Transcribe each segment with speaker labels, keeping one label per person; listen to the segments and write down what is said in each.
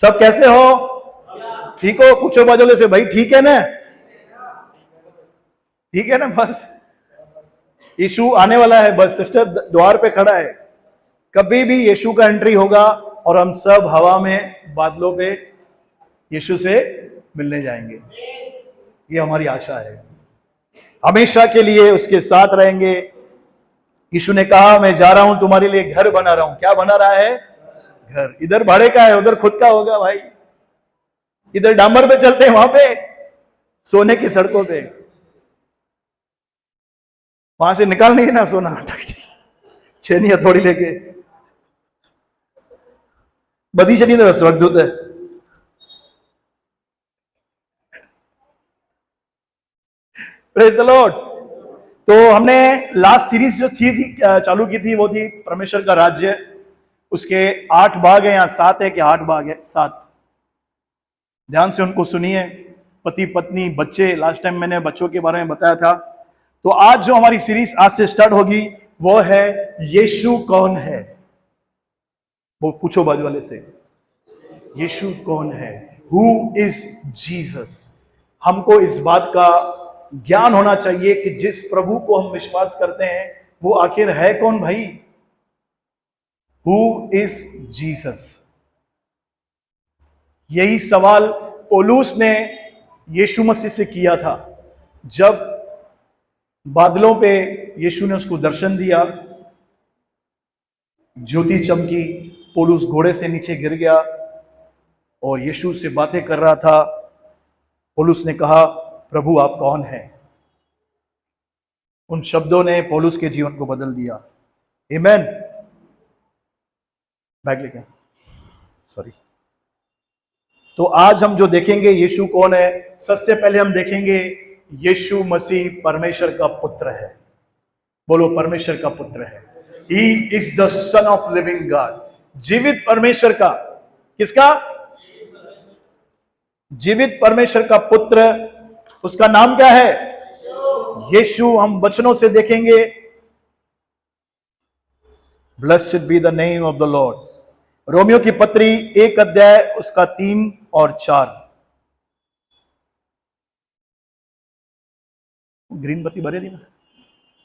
Speaker 1: सब कैसे हो? ठीक हो? पूछो बाजोले से, भाई ठीक है ना? ठीक है ना? बस यीशु आने वाला है, बस सिस्टर द्वार पे खड़ा है। कभी भी यीशु का एंट्री होगा और हम सब हवा में बादलों पे यीशु से मिलने जाएंगे। ये हमारी आशा है, हमेशा के लिए उसके साथ रहेंगे। यीशु ने कहा मैं जा रहा हूं, तुम्हारे लिए घर बना रहा हूं। क्या बना रहा है? घर। इधर भाड़े का है, उधर खुद का होगा भाई। इधर डांबर पे चलते हैं, वहां पे सोने की सड़कों पे। वहां से निकाल नहीं ना सोना, छेनी हथौड़ी लेके बदी चली तो स्वर्गदूत है। Praise the Lord. तो हमने लास्ट सीरीज जो थी चालू की थी, वो थी परमेश्वर का राज्य। उसके 8 भाग है, या 7 है कि 8 भाग है? 7। ध्यान से उनको सुनिए। पति पत्नी बच्चे, लास्ट टाइम मैंने बच्चों के बारे में बताया था। तो आज जो हमारी सीरीज आज से स्टार्ट होगी वो है यीशु कौन है। वो पूछो बाजू वाले से, यीशु कौन है? Who is Jesus. हमको इस बात का ज्ञान होना चाहिए कि जिस प्रभु को हम विश्वास करते हैं वो आखिर है कौन भाई? Who is Jesus. यही सवाल पौलुस ने यीशु मसीह से किया था। जब बादलों पे यीशु ने उसको दर्शन दिया, ज्योति चमकी, पौलुस घोड़े से नीचे गिर गया और यीशु से बातें कर रहा था। पौलुस ने कहा प्रभु आप कौन हैं? उन शब्दों ने पौलुस के जीवन को बदल दिया। आमेन। बैग लेके, सॉरी। तो आज हम जो देखेंगे यीशु कौन है, सबसे पहले हम देखेंगे यीशु मसीह परमेश्वर का पुत्र है। बोलो परमेश्वर का पुत्र है। He is the son of living God। जीवित परमेश्वर का, किसका? जीवित परमेश्वर का पुत्र। उसका नाम क्या है? यीशु। हम वचनों से देखेंगे। Blessed be the name of the Lord. Romeo की पत्री 1 अध्याय उसका 3 और 4। ग्रीन बत्ती भरे दी ना,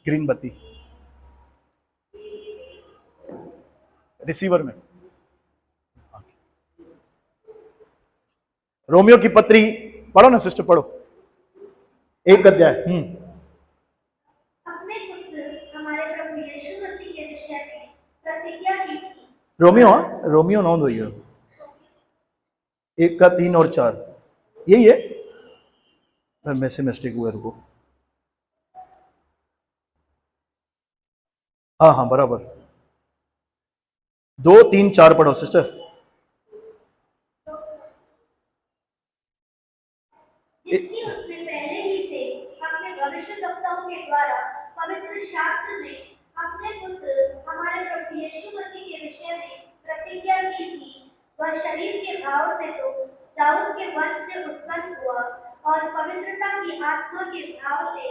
Speaker 1: ग्रीन बत्ती रिसीवर में। रोमियो की पत्री पढ़ो ना सिस्टर, पढ़ो 1 अध्याय।
Speaker 2: अपने पुत्र हमारे प्रभु यीशु मसीह के विषय में प्रतिज्ञा की थी।
Speaker 1: रोमियो, रोमियो 9 दो, 1 का 3 और 4 यही है। मैं से मिस्टेक हुआ, रुको। हाँ हाँ बराबर, 2 3 4 पढ़ो सिस्टर।
Speaker 2: जिसकी उसने पहले ही से अपने भविष्यद्वक्ताओं के द्वारा पवित्र शास्त्र में अपने पुत्र हमारे प्रभु यीशु मसीह के विषय में प्रतिज्ञा की थी। वह शरीर के भाव से तो दाऊद के वंश से उत्पन्न हुआ और पवित्रता की आत्मा के भाव से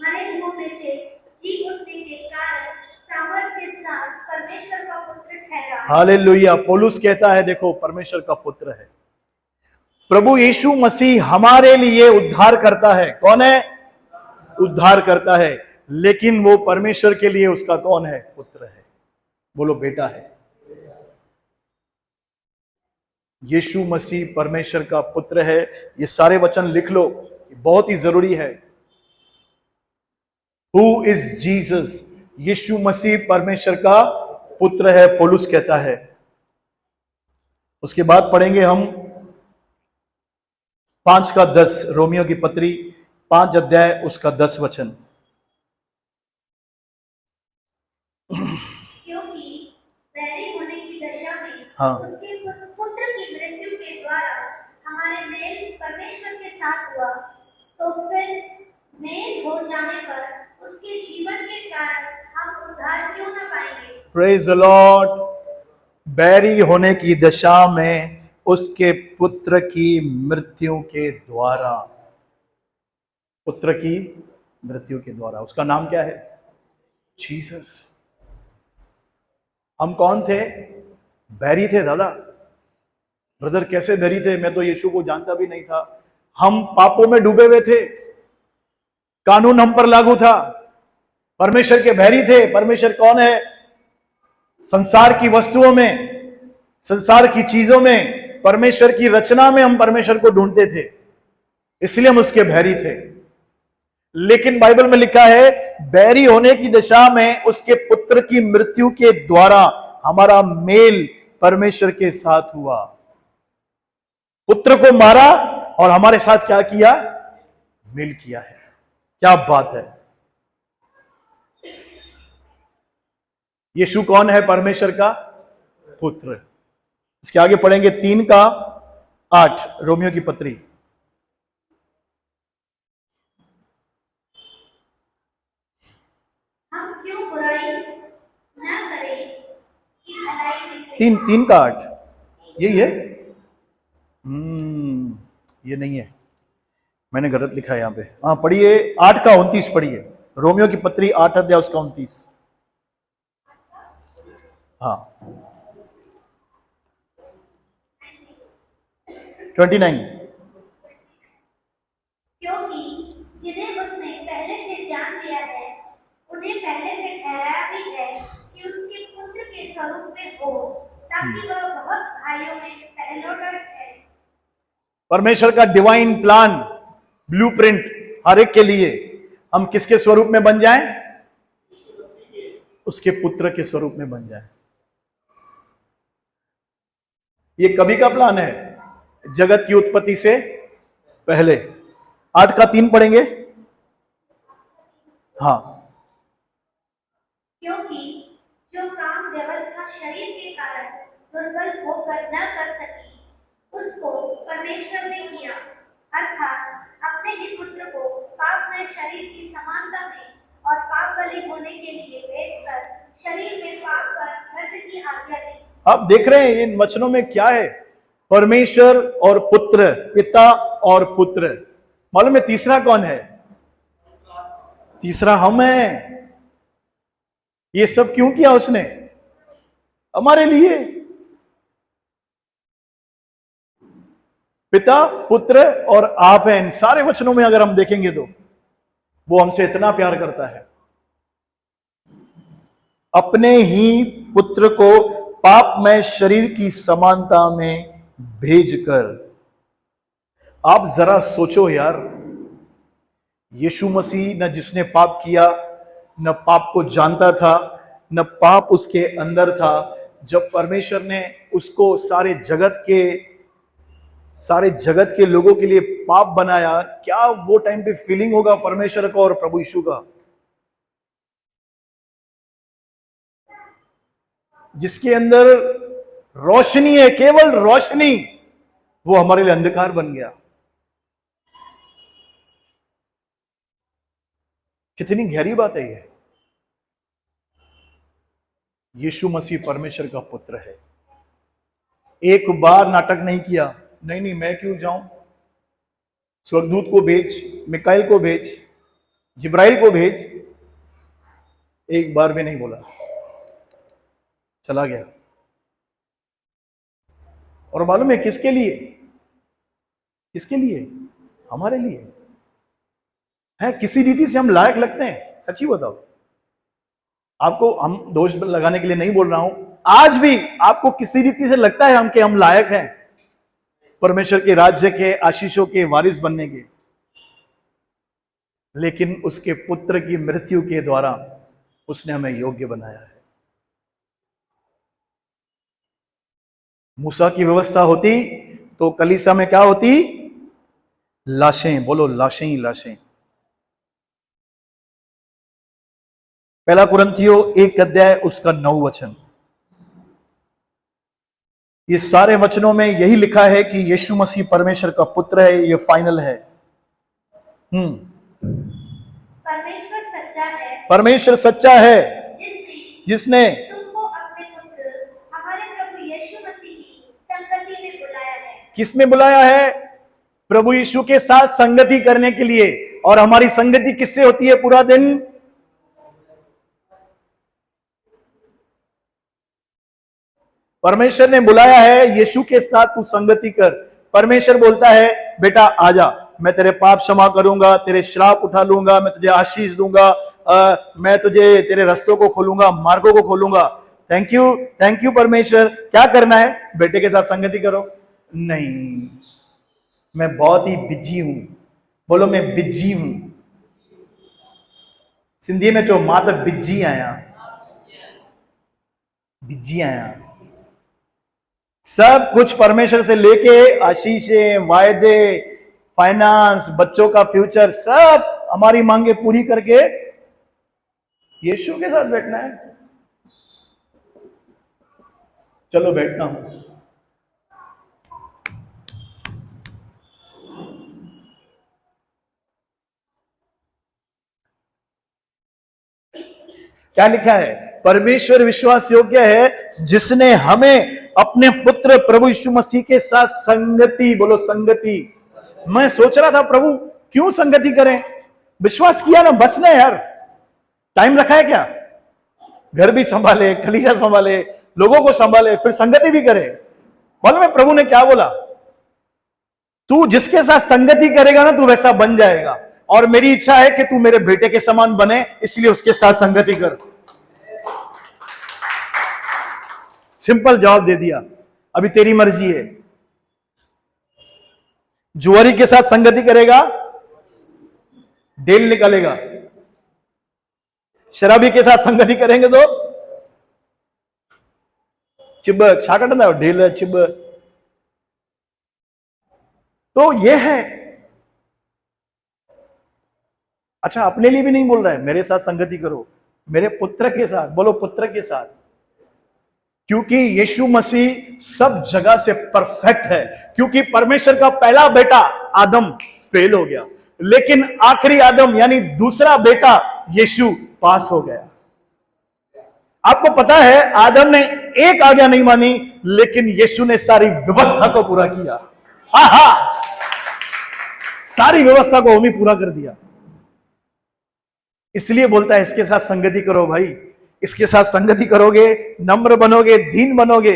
Speaker 2: मरे हुओं में से जी उठने के कारण सामर्थ्य के साथ परमेश्वर का पुत्र ठहरा।
Speaker 1: हालेलुया। पौलुस कहता है देखो परमेश्वर का पुत्र है। प्रभु यीशु मसीह हमारे लिए उद्धार करता है। कौन है? उद्धार करता है। लेकिन वो परमेश्वर के लिए उसका कौन है? पुत्र है। बोलो बेटा है। यीशु मसीह परमेश्वर का पुत्र है। ये सारे वचन लिख लो, बहुत ही जरूरी है। Who is Jesus. Yeshu Masih परमेश्वर का पुत्र है, पौलुस कहता है। उसके बाद पढ़ेंगे हम 5 का 10, रोमियो की पत्री 5 अध्याय उसका 10 वचन।
Speaker 2: क्योंकि बैरी होने की दशा में
Speaker 1: हाँ,
Speaker 2: उसके पुत्र की मृत्यु के द्वारा हमारे मेल परमेश्वर के साथ हुआ, तो फिर मेल हो जाने पर उसके जीवन के कारण हम उद्धार क्यों न पाएंगे?
Speaker 1: Praise the Lord. बैरी होने की दशा में उसके पुत्र की मृत्यु के द्वारा, पुत्र की मृत्यु के द्वारा। उसका नाम क्या है? जीसस। हम कौन थे? बैरी थे दादा, ब्रदर कैसे धरी थे, मैं तो यीशु को जानता भी नहीं था, हम पापों में डूबे हुए थे, कानून हम पर लागू था, परमेश्वर के बैरी थे। परमेश्वर कौन है? संसार की वस्तुओं में, संसार की चीजों में, परमेश्वर की रचना में हम परमेश्वर को ढूंढते थे, इसलिए हम उसके बैरी थे। लेकिन बाइबल में लिखा है बैरी होने की दशा में उसके पुत्र की मृत्यु के द्वारा हमारा मेल परमेश्वर के साथ हुआ। पुत्र को मारा और हमारे साथ क्या किया? मेल किया है। क्या बात है! यीशु कौन है? परमेश्वर का पुत्र। इसके आगे पढ़ेंगे 3:8 रोमियो की पत्री।
Speaker 2: हम क्यों बुराई न करें कि भलाई में करें।
Speaker 1: 3:8 यही है। ये नहीं है, मैंने गलत लिखा है यहां पे। हाँ पढ़िए, 8:29 पढ़िए, रोमियो की पत्री 8 अध्याय उसका 29। हाँ 29।
Speaker 2: क्योंकि जिन्हें उसने पहले से जान लिया है उन्हें पहले से ठहराया भी है कि उसके पुत्र के स्वरूप में हो, ताकि वह बहुत भाइयों में पहलोठा है।
Speaker 1: परमेश्वर का डिवाइन प्लान, ब्लूप्रिंट हर एक के लिए, हम किसके स्वरूप में बन जाएं? उसके पुत्र के स्वरूप में बन जाएं। ये कभी का प्लान है? जगत की उत्पत्ति से पहले। 8:3 पढ़ेंगे। हाँ,
Speaker 2: क्योंकि जो काम व्यवस्था शरीर के कारण दुर्बल होकर न कर सकी, उसको परमेश्वर ने किया, अर्थात अपने ही पुत्र को पाप में शरीर की समानता में और पाप बलि होने के लिए भेजकर शरीर में पाप पर दंड की आज्ञा दी।
Speaker 1: आप देख रहे हैं इन वचनों में क्या है? परमेश्वर और पुत्र, पिता और पुत्र। मालूम है तीसरा कौन है? तीसरा हम हैं। ये सब क्यों किया उसने? हमारे लिए। पिता, पुत्र और आप हैं। इन सारे वचनों में अगर हम देखेंगे तो वो हमसे इतना प्यार करता है, अपने ही पुत्र को पाप में शरीर की समानता में भेजकर। आप जरा सोचो यार, यीशु मसीह न जिसने पाप किया, न पाप को जानता था, न पाप उसके अंदर था, जब परमेश्वर ने उसको सारे जगत के लोगों के लिए पाप बनाया, क्या वो टाइम पे फीलिंग होगा परमेश्वर का और प्रभु यीशु का? जिसके अंदर रोशनी है, केवल रोशनी, वो हमारे लिए अंधकार बन गया। कितनी गहरी बात है ये। यीशु मसीह परमेश्वर का पुत्र है। एक बार नाटक नहीं किया, नहीं नहीं मैं क्यों जाऊं, स्वर्गदूत को भेज, मिकाइल को भेज, जिब्राइल को भेज, एक बार भी नहीं बोला, चला गया। और मालूम है किसके लिए? किसके लिए? हमारे लिए है। किसी रीति से हम लायक लगते हैं, सच्ची बताओ। आपको हम दोष लगाने के लिए नहीं बोल रहा हूं, आज भी आपको किसी रीति से लगता है कि हम लायक हैं परमेश्वर के राज्य के आशीषों के वारिस बनने के, लेकिन उसके पुत्र की मृत्यु के द्वारा उसने हमें योग्य बनाया है। मूसा की व्यवस्था होती तो कलीसिया में क्या होती? लाशें। बोलो, लाशें ही लाशें। पहला कुरिन्थियों 1 अध्याय उसका 9 वचन। ये सारे वचनों में यही लिखा है कि यीशु मसीह परमेश्वर का पुत्र है। ये फाइनल है।
Speaker 2: परमेश्वर सच्चा है,
Speaker 1: परमेश्वर सच्चा है, जिसने
Speaker 2: तुमको अपने पुत्र हमारे प्रभु यीशु मसीह की संगति में बुलाया है।
Speaker 1: किस में बुलाया है? प्रभु यीशु के साथ संगति करने के लिए। और हमारी संगति किससे होती है पूरा दिन? परमेश्वर ने बुलाया है, यीशु के साथ तू संगति कर। परमेश्वर बोलता है बेटा आजा, मैं तेरे पाप क्षमा करूंगा, तेरे श्राप उठा लूंगा, मैं तुझे आशीष दूंगा, मैं तुझे तेरे रास्तों को खोलूंगा, मार्गों को खोलूंगा। थैंक यू परमेश्वर। क्या करना है? बेटे के साथ संगति करो। नहीं, मैं बहुत ही बिजी हूं। बोलो मैं बिजी हूं। सिंधी में जो मां तो बिजी आया, बिजी आया। सब कुछ परमेश्वर से लेके आशीषें, वायदे, फाइनेंस, बच्चों का फ्यूचर, सब हमारी मांगे पूरी करके यीशु के साथ बैठना है। चलो बैठना हूं। क्या लिखा है? परमेश्वर विश्वास योग्य है जिसने हमें अपने पुत्र प्रभु यीशु मसीह के साथ संगति, बोलो संगति। मैं सोच रहा था प्रभु क्यों संगति करें? विश्वास किया ना, बस ना यार, टाइम रखा है क्या? घर भी संभाले, कलीसिया संभाले, लोगों को संभाले, फिर संगति भी करे। मालूम है प्रभु ने क्या बोला? तू जिसके साथ संगति करेगा ना, तू वैसा बन जाएगा। और मेरी इच्छा है कि तू मेरे बेटे के समान बने, इसलिए उसके साथ संगति कर। सिंपल जवाब दे दिया। अभी तेरी मर्जी है। जुआरी के साथ संगति करेगा, डेल निकालेगा। शराबी के साथ संगति करेंगे तो चिब्बक छाकट ना, ढेल चिब्बक। तो यह है। अच्छा, अपने लिए भी नहीं बोल रहा है मेरे साथ संगति करो, मेरे पुत्र के साथ, बोलो पुत्र के साथ। क्योंकि यीशु मसीह सब जगह से परफेक्ट है। क्योंकि परमेश्वर का पहला बेटा आदम फेल हो गया, लेकिन आखिरी आदम यानी दूसरा बेटा यीशु पास हो गया। आपको पता है आदम ने एक आज्ञा नहीं मानी, लेकिन यीशु ने सारी व्यवस्था को पूरा किया। सारी व्यवस्था को हम ही पूरा कर दिया। इसलिए बोलता है इसके साथ संगति करो भाई। इसके साथ संगति करोगे, नम्र बनोगे, दीन बनोगे।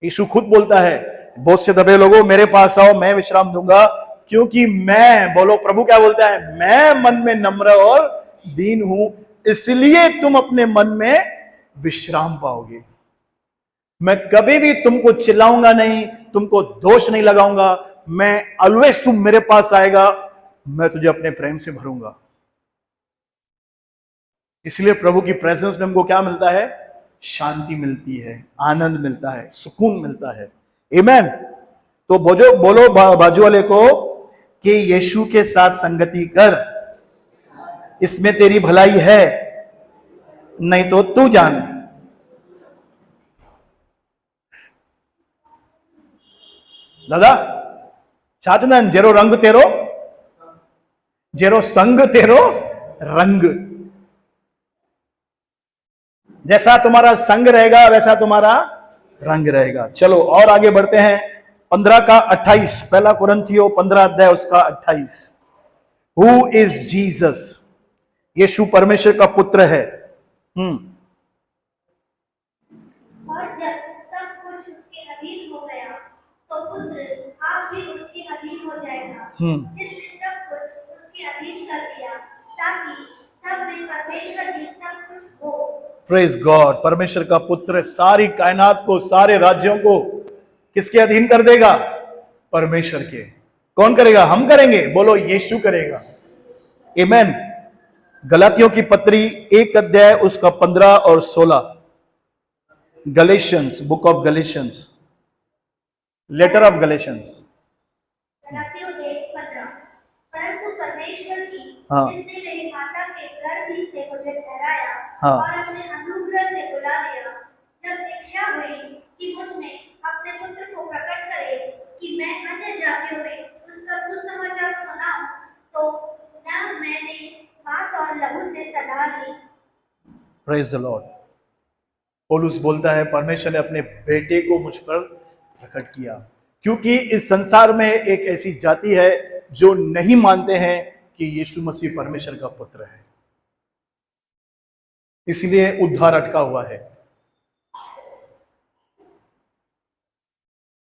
Speaker 1: यीशु खुद बोलता है, बोझ से दबे लोगों मेरे पास आओ, मैं विश्राम दूंगा। क्योंकि मैं, बोलो प्रभु क्या बोलता है? मैं मन में नम्र और दीन हूं, इसलिए तुम अपने मन में विश्राम पाओगे। मैं कभी भी तुमको चिल्लाऊंगा नहीं, तुमको दोष नहीं लगाऊंगा। मैं ऑलवेज, तुम मेरे पास आएगा, मैं तुझे अपने प्रेम से भरूंगा। इसलिए प्रभु की प्रेजेंस में हमको क्या मिलता है? शांति मिलती है, आनंद मिलता है, सुकून मिलता है। आमीन। तो बोलो बाजू वाले को कि यीशु के साथ संगति कर, इसमें तेरी भलाई है, नहीं तो तू जान। दादा छातनन जेरो रंग तेरो, जेरो संग तेरो रंग। जैसा तुम्हारा संग रहेगा वैसा तुम्हारा रंग रहेगा। चलो और आगे बढ़ते हैं। 15 का 28, पहला कुरिन्थियों 15 अध्याय उसका 28। Who is Jesus? यीशु परमेश्वर का पुत्र है।
Speaker 2: और जब सब कुछ उसके अधीन हो गया, तो पुत्र आप भी उसके अधीन हो जाएगा, जिसने सब कुछ उसके अधीन कर दिया, ताकि सब में परमेश्वर भी सब कुछ हो।
Speaker 1: Praise God. परमेश्वर का पुत्र सारी कायनात को, सारे राज्यों को किसके अधीन कर देगा? परमेश्वर के। कौन करेगा? हम करेंगे? बोलो यीशु करेगा। आमीन। गलातियों की पत्री 1 अध्याय उसका 15 और 16। Galatians, book of Galatians, letter of Galatians.
Speaker 2: गलातियों 1:15। परंतु परमेश्वर की,
Speaker 1: हाँ।
Speaker 2: जिसने मेरी माता के गर्भ ही से मुझे ठहराया,
Speaker 1: हाँ।
Speaker 2: और अपने अनुग्रह से बुला लिया, जब इच्छा हुई कि मुझ में अपने पुत्र को प्रकट करे कि मैं अन्य जातियों में उसका सुसमाचार सुनाऊं, तो न मैंने मांस और लहू से सदा ली।
Speaker 1: Praise the Lord. पौलुस बोलता है परमेश्वर ने अपने बेटे को मुझ पर प्रकट किया, क्योंकि इस संसार में एक ऐसी जाति है जो नहीं मानते हैं कि यीशु मसीह परमेश्वर का पुत्र है। इसलिए उद्धार अटका हुआ है।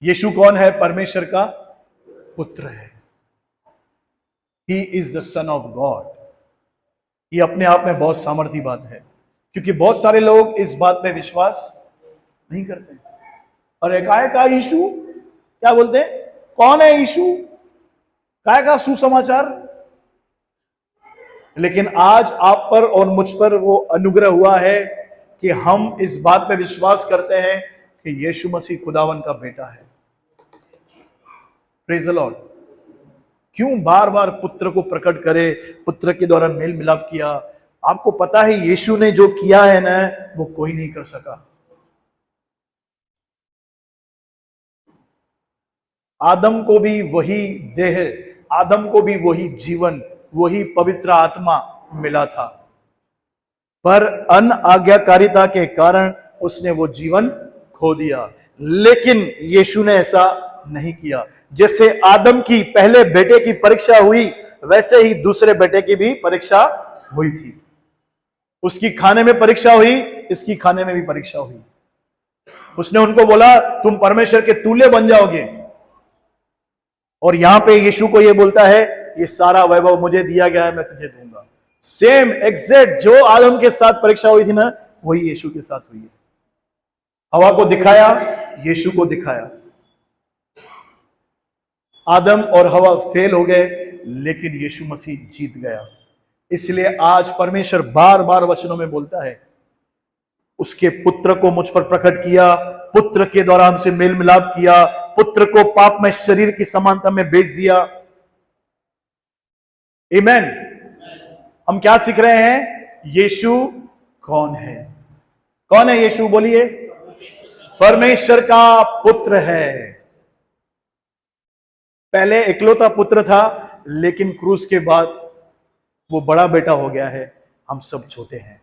Speaker 1: यीशु कौन है? परमेश्वर का पुत्र है। He is the son of God. ये अपने आप में बहुत सामर्थी बात है, क्योंकि बहुत सारे लोग इस बात पे विश्वास नहीं करते। और एकाएक का यीशु क्या बोलते हैं? कौन है यीशु? काय का सुसमाचार? लेकिन आज आप पर और मुझ पर वो अनुग्रह हुआ है कि हम इस बात पे विश्वास करते हैं कि यीशु मसीह खुदावन का बेटा है। Praise the Lord. क्यों बार बार पुत्र को प्रकट करे, पुत्र के द्वारा मेल मिलाप किया? आपको पता है यीशु ने जो किया है ना, वो कोई नहीं कर सका। आदम को भी वही देह, आदम को भी वही जीवन, वही पवित्र आत्मा मिला था, पर अनआज्ञाकारिता के कारण उसने वो जीवन खो दिया। लेकिन यीशु ने ऐसा नहीं किया। जैसे आदम की पहले बेटे की परीक्षा हुई, वैसे ही दूसरे बेटे की भी परीक्षा हुई थी। उसकी खाने में परीक्षा हुई, इसकी खाने में भी परीक्षा हुई। उसने उनको बोला तुम परमेश्वर के तुल्य बन जाओगे, और यहां पे यीशु को यह बोलता है ये सारा वैभव मुझे दिया गया है, मैं तुझे दूंगा। सेम एग्जैक्ट जो आदम के साथ परीक्षा हुई थी ना, वही यीशु के साथ हुई है। हवा को दिखाया, यीशु को दिखाया। आदम और हवा फेल हो गए, लेकिन यीशु मसीह जीत गया। इसलिए आज परमेश्वर बार बार वचनों में बोलता है उसके पुत्र को मुझ पर प्रकट किया, पुत्र के द्वारा हमसे मेल मिलाप किया, पुत्र को पाप में शरीर की समानता में बेच दिया। आमेन। हम क्या सीख रहे हैं? यीशु कौन है? कौन है यीशु? बोलिए। परमेश्वर का पुत्र है। पहले इकलौता पुत्र था, लेकिन क्रूस के बाद वो बड़ा बेटा हो गया है, हम सब छोटे हैं।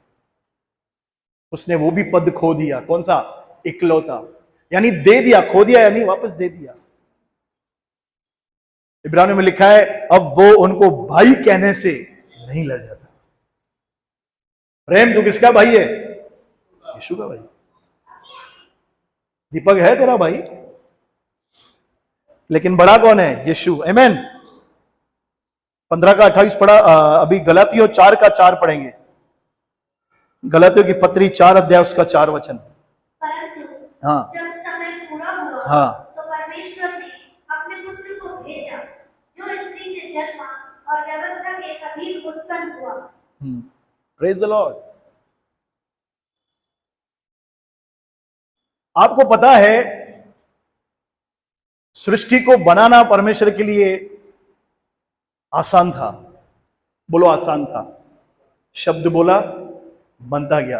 Speaker 1: उसने वो भी पद खो दिया। कौन सा? इकलौता, यानी दे दिया, खो दिया यानी वापस दे दिया। इब्रानियों में लिखा है अब वो उनको भाई कहने से नहीं लड़ जाता। प्रेम, तू किसका भाई है? यीशु का भाई। दीपक है तेरा भाई, लेकिन बड़ा कौन है? यीशु। आमेन। 15 का 28 पढ़ा, अभी गलातियों 4 का 4 पढ़ेंगे। गलातियों की पत्री 4 अध्याय उसका 4 वचन।
Speaker 2: परंतु
Speaker 1: हाँ
Speaker 2: जब समय पूरा हुआ,
Speaker 1: हाँ
Speaker 2: तो परमेश्वर ने अपने पुत्र को भेजा, जो स्त्री से जन्मा और व्यवस्था के अधीन उत्पन्न हुआ।
Speaker 1: Praise the Lord. आपको पता है सृष्टि को बनाना परमेश्वर के लिए आसान था। बोलो आसान था। शब्द बोला, बनता गया।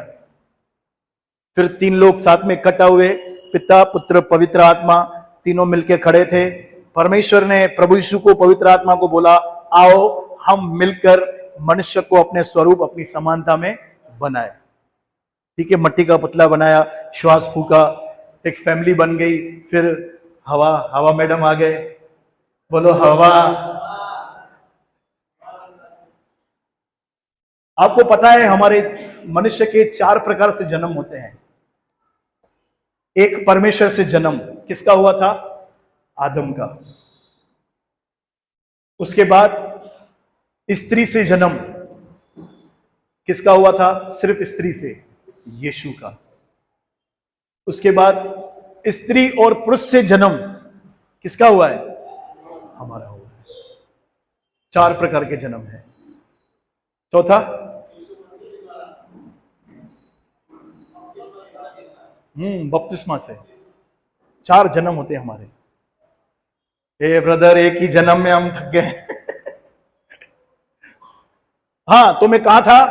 Speaker 1: फिर 3 लोग साथ में इकट्ठा हुए, पिता पुत्र पवित्र आत्मा, तीनों मिलकर खड़े थे। परमेश्वर ने प्रभु यीशु को, पवित्र आत्मा को बोला आओ हम मिलकर मनुष्य को अपने स्वरूप, अपनी समानता में बनाए। ठीक है, मट्टी का पुतला बनाया, श्वास फूका, एक फैमिली बन गई। फिर हवा मैडम आ गए। बोलो हवा। आपको पता है हमारे मनुष्य के 4 प्रकार से जन्म होते हैं। एक परमेश्वर से जन्म किसका हुआ था? आदम का। उसके बाद स्त्री से जन्म किसका हुआ था? सिर्फ स्त्री से, यीशु का। उसके बाद स्त्री और पुरुष से जन्म किसका हुआ है? हमारा हुआ है। 4 प्रकार के जन्म है। चौथा, बपतिस्मा से 4 जन्म होते हैं हमारे। ए ब्रदर, एक ही जन्म में हम थक गए। हाँ, तो मैं कहा था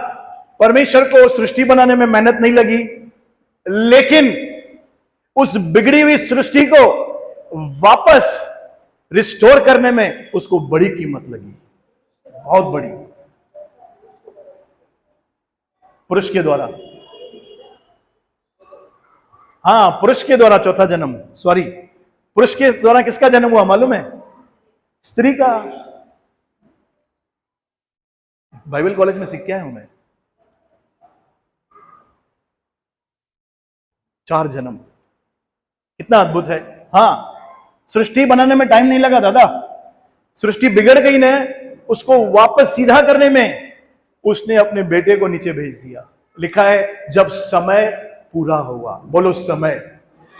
Speaker 1: परमेश्वर को सृष्टि बनाने में मेहनत नहीं लगी, लेकिन उस बिगड़ी हुई सृष्टि को वापस रिस्टोर करने में उसको बड़ी कीमत लगी, बहुत बड़ी। पुरुष के द्वारा, हाँ पुरुष के द्वारा चौथा जन्म, सॉरी, पुरुष के द्वारा किसका जन्म हुआ मालूम है? स्त्री का। बाइबल कॉलेज में सीख के आया हूं मैं। 4 जन्म, कितना अद्भुत है। हाँ, सृष्टि बनाने में टाइम नहीं लगा दादा। सृष्टि बिगड़ गई ना, उसको वापस सीधा करने में उसने अपने बेटे को नीचे भेज दिया। लिखा है जब समय पूरा हुआ। बोलो समय।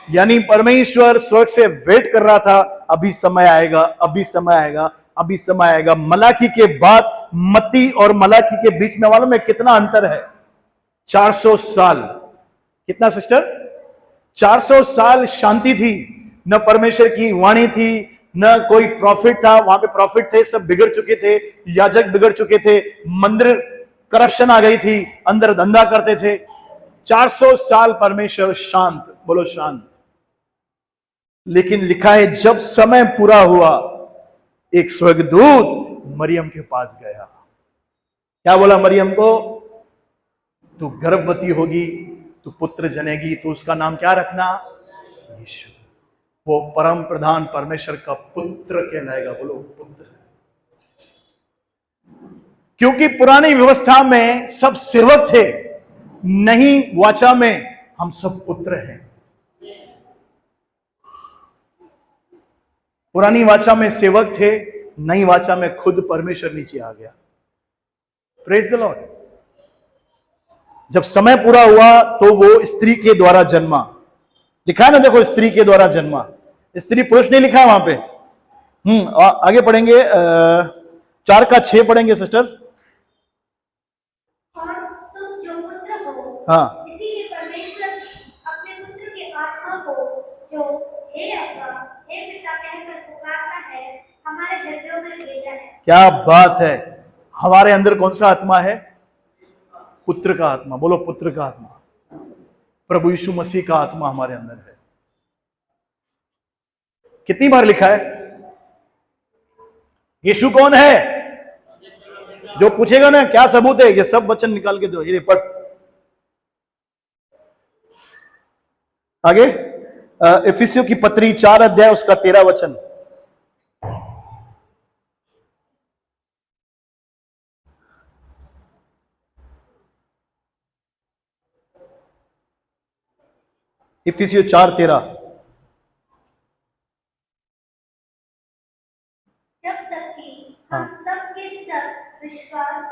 Speaker 1: यानी परमेश्वर स्वर्ग से वेट कर रहा था, अभी समय आएगा, अभी समय आएगा, अभी समय आएगा। मलाकी के बाद मत्ती और मलाकी के बीच में मालूम है कितना अंतर है? 400 साल। कितना सिस्टर? 400 साल शांति थी, न परमेश्वर की वाणी थी, न कोई प्रॉफिट था। वहां पे प्रॉफिट थे, सब बिगड़ चुके थे, याजक बिगड़ चुके थे, मंदिर करप्शन आ गई थी, अंदर धंधा करते थे। 400 साल परमेश्वर शांत। बोलो शांत। लेकिन लिखा है जब समय पूरा हुआ, एक स्वर्गदूत मरियम के पास गया। क्या बोला मरियम को? तू गर्भवती होगी, तू पुत्र जनेगी, तो उसका नाम क्या रखना? यीशु। वो परम प्रधान परमेश्वर का पुत्र कहलाएगा। बोलो पुत्र। क्योंकि पुरानी व्यवस्था में सब सेवक थे, नई वाचा में हम सब पुत्र हैं। पुरानी वाचा में सेवक थे, नई वाचा में खुद परमेश्वर नीचे आ गया। Praise the Lord. जब समय पूरा हुआ तो वो स्त्री के द्वारा जन्मा। लिखा है ना, देखो स्त्री के द्वारा जन्मा। स्त्री पुरुष नहीं लिखा है वहां पे। आगे पढ़ेंगे, 4:6 पढ़ेंगे सिस्टर।
Speaker 2: और तुम जो पुत्र हो,
Speaker 1: हाँ,
Speaker 2: इसीलिए परमेश्वर अपने पुत्र की आत्मा को, जो हे अब्बा, हे पिता कहकर पुकारता है, हमारे हृदयों में भेजा है।
Speaker 1: क्या बात है। हमारे अंदर कौन सा आत्मा है? पुत्र का आत्मा। बोलो पुत्र का आत्मा। प्रभु यीशु मसीह का आत्मा हमारे अंदर है। कितनी बार लिखा है? यीशु कौन है? जो पूछेगा ना क्या सबूत है, ये सब वचन निकाल के दो। ये पढ़ आगे। इफिसियों की पत्री 4 अध्याय उसका 13 वचन। इफिसियों 4:13।
Speaker 2: जब तक कि हम
Speaker 1: हाँ।
Speaker 2: सब के सब विश्वास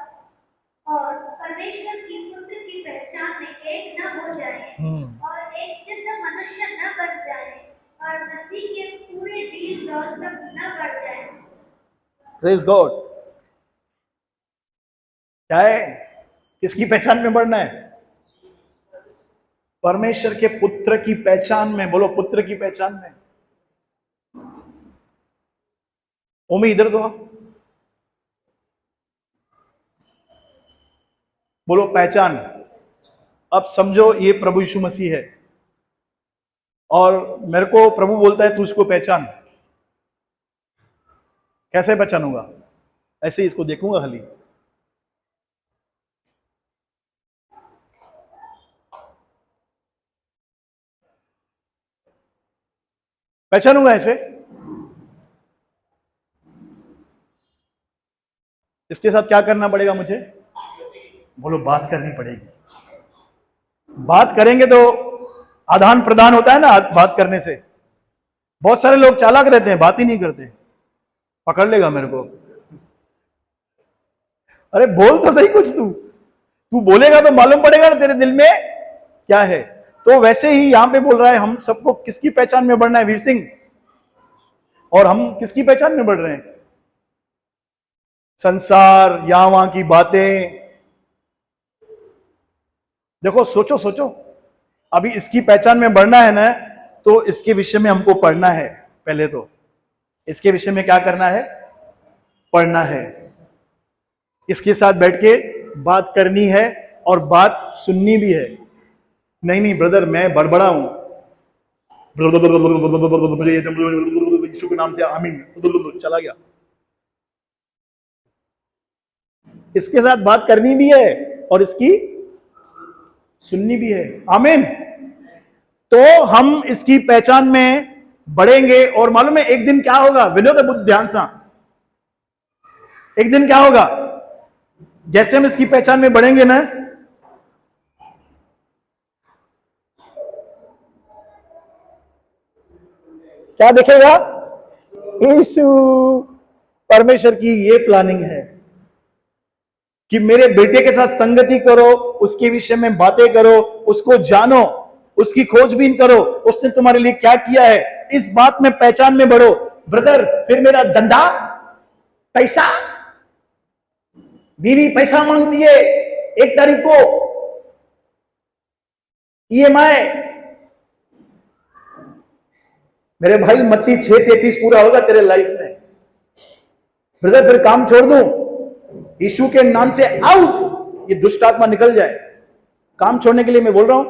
Speaker 2: और परमेश्वर की पुत्र की पहचान में एक न हो जाए और एक सिद्ध मनुष्य न बन जाए और मसीह के पूरे डील दौर तक न बढ़ जाए।
Speaker 1: Praise God. क्या है? किसकी पहचान में बढ़ना है? परमेश्वर के पुत्र की पहचान में। बोलो पुत्र की पहचान में। ओमी इधर दो। बोलो पहचान। अब समझो ये प्रभु यीशु मसीह है और मेरे को प्रभु बोलता है तू इसको पहचान। कैसे पहचानूंगा? ऐसे ही इसको देखूंगा खाली। पहचानूंगा ऐसे। इसके साथ क्या करना पड़ेगा मुझे? बोलो बात करनी पड़ेगी। बात करेंगे तो आदान प्रदान होता है ना बात करने से। बहुत सारे लोग चालाक रहते हैं, बात ही नहीं करते। पकड़ लेगा मेरे को। अरे बोल तो सही कुछ। तू तू बोलेगा तो मालूम पड़ेगा ना तेरे दिल में क्या है। तो वैसे ही यहां पे बोल रहा है हम सबको किसकी पहचान में बढ़ना है? वीर सिंह। और हम किसकी पहचान में बढ़ रहे हैं? संसार या वहां की बातें। देखो सोचो सोचो। अभी इसकी पहचान में बढ़ना है ना, तो इसके विषय में हमको पढ़ना है। पहले तो इसके विषय में क्या करना है? पढ़ना है। इसके साथ बैठ के बात करनी है और बात सुननी भी है। नहीं नहीं ब्रदर मैं बड़बड़ा हूं, यीशु के नाम से आमीन, चला गया। इसके साथ बात करनी भी है और इसकी सुननी भी है। आमीन। तो हम इसकी पहचान में बढ़ेंगे और मालूम है एक दिन क्या होगा? विनोद बुद्ध ध्यान सा। एक दिन क्या होगा? जैसे हम इसकी पहचान में बढ़ेंगे ना, क्या दिखेगा? यीशु, परमेश्वर की ये प्लानिंग है कि मेरे बेटे के साथ संगति करो, उसके विषय में बातें करो, उसको जानो, उसकी खोजबीन करो, उसने तुम्हारे लिए क्या किया है, इस बात में पहचान में बढ़ो। ब्रदर, फिर मेरा धंधा, पैसा, बीवी पैसा मांगती है 1 तारीख को, ईएमआई। मेरे भाई, मत्ती 6:33 पूरा होगा तेरे लाइफ में। ब्रदर, फिर काम छोड़ दूं, यीशु के नाम से आउट, ये दुष्ट आत्मा निकल जाए। काम छोड़ने के लिए मैं बोल रहा हूं,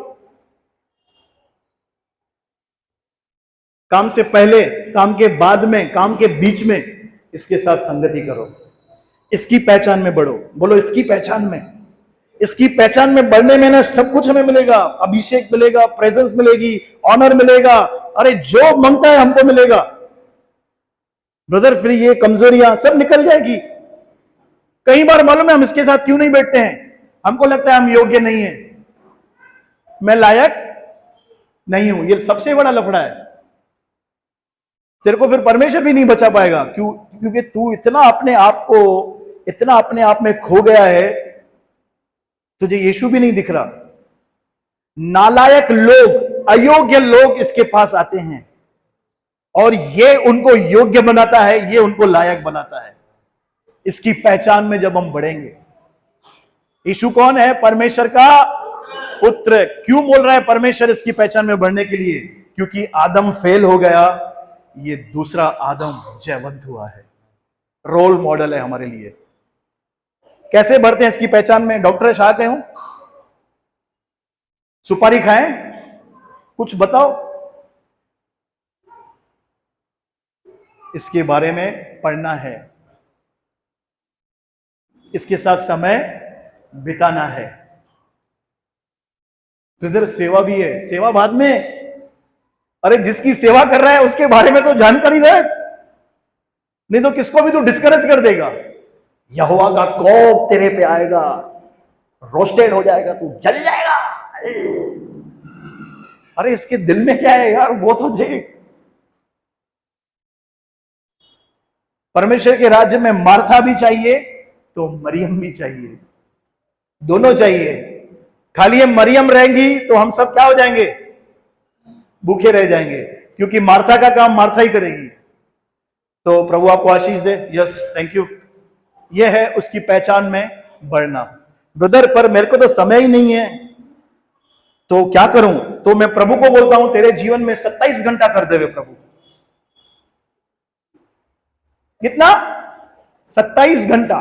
Speaker 1: काम से पहले, काम के बाद में, काम के बीच में इसके साथ संगति करो, इसकी पहचान में बढ़ो। बोलो, इसकी पहचान में। इसकी पहचान में बढ़ने में ना सब कुछ हमें मिलेगा। अभिषेक मिलेगा, प्रेजेंस मिलेगी, ऑनर मिलेगा, अरे जो मांगता है हमको मिलेगा। ब्रदर, फिर ये कमजोरियां सब निकल जाएगी। कई बार मालूम है हम इसके साथ क्यों नहीं बैठते हैं? हमको लगता है हम योग्य नहीं है, मैं लायक नहीं हूं। ये सबसे बड़ा लफड़ा है। तेरे को फिर परमेश्वर भी नहीं बचा पाएगा। क्यों? क्योंकि तू इतना अपने आप में खो गया है, तुझे यीशु भी नहीं दिख रहा। नालायक लोग, अयोग्य लोग इसके पास आते हैं और ये उनको योग्य बनाता है, ये उनको लायक बनाता है। इसकी पहचान में जब हम बढ़ेंगे। यीशु कौन है? परमेश्वर का पुत्र। क्यों बोल रहा है परमेश्वर इसकी पहचान में बढ़ने के लिए? क्योंकि आदम फेल हो गया, ये दूसरा आदम जयवंत हुआ है। रोल मॉडल है हमारे लिए। कैसे बढ़ते हैं इसकी पहचान में? डॉक्टर चाहते हूं, सुपारी खाएं, कुछ बताओ। इसके बारे में पढ़ना है, इसके साथ समय बिताना है। इधर सेवा भी है, सेवा बाद में। अरे जिसकी सेवा कर रहा है उसके बारे में तो जानकारी रहे, नहीं तो किसको भी तो डिस्करेज कर देगा। यहोवा का कोप तेरे पे आएगा, रोस्टेड हो जाएगा, तू जल जाएगा। अरे इसके दिल में क्या है यार, वो तो देख। परमेश्वर के राज्य में मार्था भी चाहिए तो मरियम भी चाहिए, दोनों चाहिए। खाली ये मरियम रहेंगी तो हम सब क्या हो जाएंगे? भूखे रह जाएंगे, क्योंकि मार्था का काम मार्था ही करेगी। तो प्रभु आपको आशीष दे। Yes, thank you. यह है उसकी पहचान में बढ़ना। ब्रदर, पर मेरे को तो समय ही नहीं है, तो क्या करूं? तो मैं प्रभु को बोलता हूं, तेरे जीवन में 27 घंटा कर देवे प्रभु। कितना? 27 घंटा।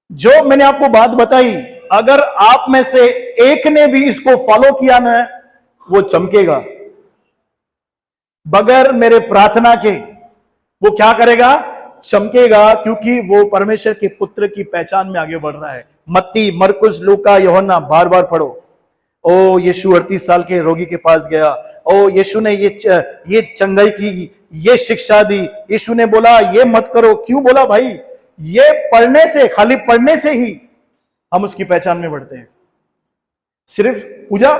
Speaker 1: जो मैंने आपको बात बताई, अगर आप में से एक ने भी इसको फॉलो किया ना, वो चमकेगा। बगैर मेरे प्रार्थना के वो क्या करेगा? चमकेगा, क्योंकि वो परमेश्वर के पुत्र की पहचान में आगे बढ़ रहा है। मत्ती, मरकुस, लूका, यूहन्ना, बार बार पढ़ो। ओ यीशु 38 साल के रोगी के पास गया, ओ यीशु ने ये चंगाई की, ये शिक्षा दी। यीशु ने बोला ये मत करो। क्यों बोला भाई? ये पढ़ने से, खाली पढ़ने से ही हम उसकी पहचान में बढ़ते हैं। सिर्फ पूजा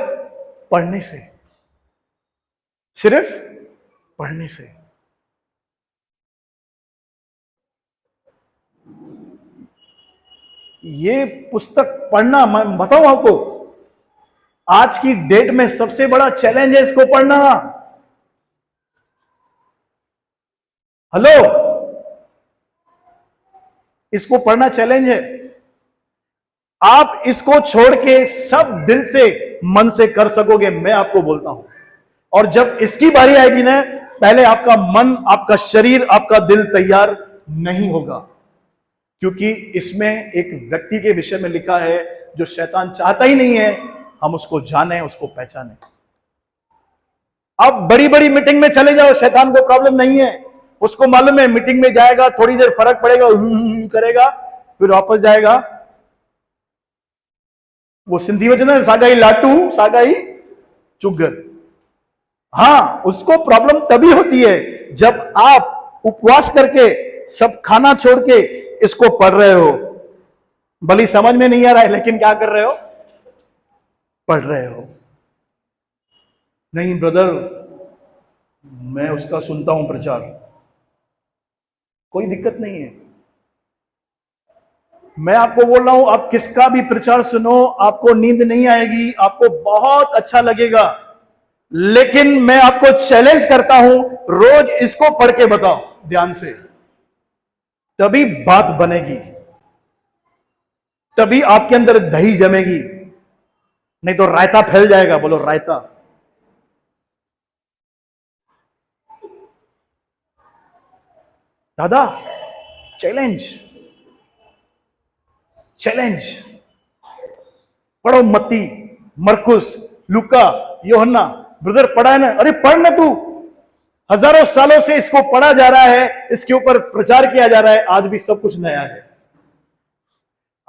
Speaker 1: पढ़ने से, सिर्फ पढ़ने से। ये पुस्तक पढ़ना, मैं बताऊं आपको, आज की डेट में सबसे बड़ा चैलेंज है इसको पढ़ना। हेलो, इसको पढ़ना चैलेंज है। आप इसको छोड़ के सब दिल से, मन से कर सकोगे, मैं आपको बोलता हूं। और जब इसकी बारी आएगी ना, पहले आपका मन, आपका शरीर, आपका दिल तैयार नहीं होगा, क्योंकि इसमें एक व्यक्ति के विषय में लिखा है जो शैतान चाहता ही नहीं है हम उसको जाने, उसको पहचाने। अब बड़ी बड़ी मीटिंग में चले जाओ, शैतान को प्रॉब्लम नहीं है। उसको मालूम है मीटिंग में जाएगा, थोड़ी देर फर्क पड़ेगा, करेगा, फिर वापस जाएगा। वो सिंधी वचन है, सागाई लाटू सागाई चुगर। हां, उसको प्रॉब्लम तभी होती है जब आप उपवास करके, सब खाना छोड़ के इसको पढ़ रहे हो। भली समझ में नहीं आ रहा है, लेकिन क्या कर रहे हो? पढ़ रहे हो। नहीं ब्रदर, मैं उसका सुनता हूं प्रचार, कोई दिक्कत नहीं है। मैं आपको बोल रहा हूं, आप किसका भी प्रचार सुनो, आपको नींद नहीं आएगी, आपको बहुत अच्छा लगेगा। लेकिन मैं आपको चैलेंज करता हूं, रोज इसको पढ़ के बताओ ध्यान से, तभी बात बनेगी, तभी आपके अंदर दही जमेगी, नहीं तो रायता फैल जाएगा। बोलो रायता। दादा चैलेंज, चैलेंज पढ़ो, मत्ती, मरकुस, लूका, योहन्ना। ब्रदर पढ़ा है ना? अरे पढ़ ना तू, हजारों सालों से इसको पढ़ा जा रहा है, इसके ऊपर प्रचार किया जा रहा है, आज भी सब कुछ नया है।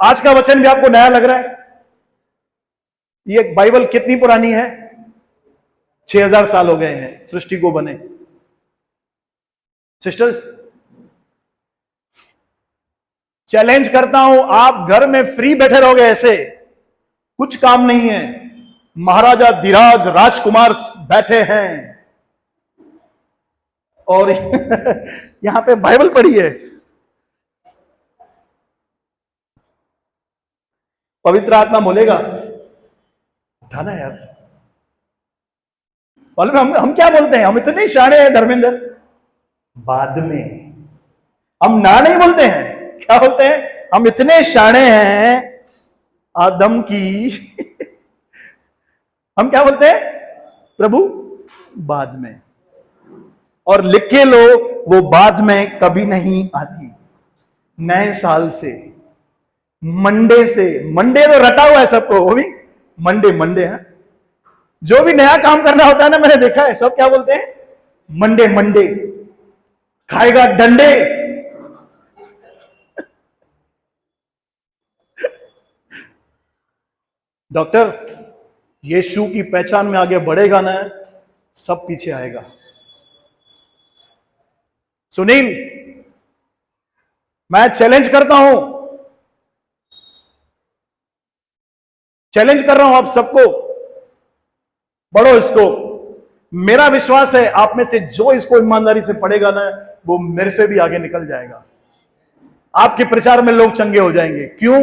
Speaker 1: आज का वचन भी आपको नया लग रहा है? ये बाइबल कितनी पुरानी है? 6000 साल हो गए हैं सृष्टि को बने। सिस्टर चैलेंज करता हूं, आप घर में फ्री बैठे रहोगे ऐसे, कुछ काम नहीं है। महाराजा धीराज राजकुमार बैठे हैं और यहां पे बाइबल पढ़ी है। पवित्र आत्मा बोलेगा उठाना यार। मालूम हम क्या बोलते हैं? हम इतने शाणे हैं धर्मेंद्र, बाद में हम ना नहीं बोलते हैं, क्या बोलते हैं? हम इतने शाणे हैं आदम की हम क्या बोलते हैं? प्रभु बाद में। और लिख के लो, वो बाद में कभी नहीं आती। नए साल से, मंडे से, मंडे तो रटा हुआ है सबको, वो भी मंडे मंडे है। जो भी नया काम करना होता है ना, मैंने देखा है सब क्या बोलते हैं? मंडे मंडे, खाएगा डंडे। डॉक्टर यीशु की पहचान में आगे बढ़ेगा ना, सब पीछे आएगा। सुनील, मैं चैलेंज करता हूं, चैलेंज कर रहा हूं आप सबको, पढ़ो इसको। मेरा विश्वास है आप में से जो इसको ईमानदारी से पढ़ेगा ना, वो मेरे से भी आगे निकल जाएगा। आपके प्रचार में लोग चंगे हो जाएंगे। क्यों?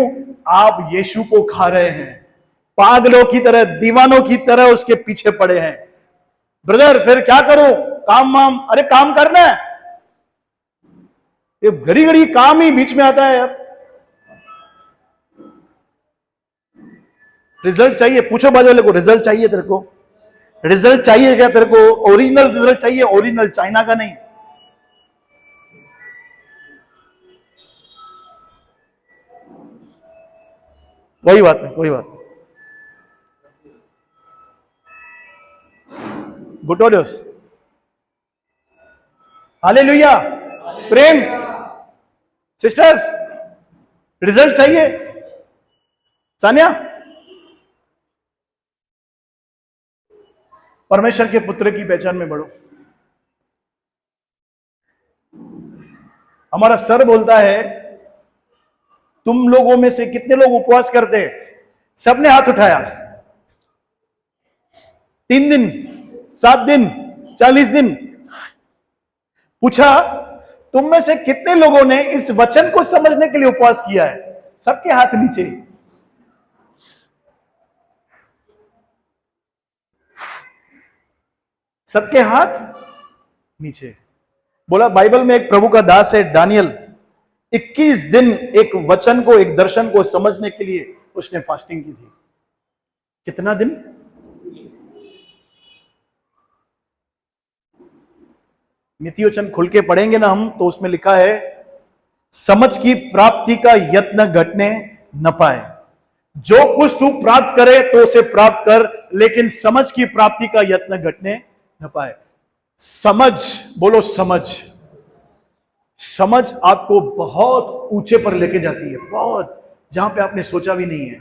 Speaker 1: आप यीशु को खा रहे हैं, पागलों की तरह, दीवानों की तरह उसके पीछे पड़े हैं। ब्रदर फिर क्या करूं? काम वाम? अरे काम करना है, ये घड़ी घड़ी काम ही बीच में आता है यार। रिजल्ट चाहिए? पूछो बाजू वाले को, रिजल्ट चाहिए तेरे को? रिजल्ट चाहिए क्या तेरे को? ओरिजिनल रिजल्ट चाहिए, ओरिजिनल, चाइना का नहीं। कोई बात नहीं, कोई बात नहीं। गुटोरियस, हालेलुया, प्रेम। सिस्टर रिजल्ट चाहिए? सानिया, परमेश्वर के पुत्र की पहचान में बढ़ो। हमारा सर बोलता है, तुम लोगों में से कितने लोग उपवास करते हैं? सबने हाथ उठाया। 3 दिन, 7 दिन, 40 दिन। पूछा, तुम में से कितने लोगों ने इस वचन को समझने के लिए उपवास किया है? सबके हाथ नीचे। सबके हाथ नीचे। बोला बाइबल में एक प्रभु का दास है दानियल, 21 दिन एक वचन को, एक दर्शन को समझने के लिए उसने फास्टिंग की थी। कितना दिन? नीति वचन खुल के पढ़ेंगे ना हम, तो उसमें लिखा है, समझ की प्राप्ति का यत्न घटने न पाए। जो कुछ तू प्राप्त करे तो उसे प्राप्त कर, लेकिन समझ की प्राप्ति का यत्न घटने न पाए। समझ, बोलो समझ। समझ आपको बहुत ऊंचे पर लेके जाती है, बहुत, जहां पे आपने सोचा भी नहीं है।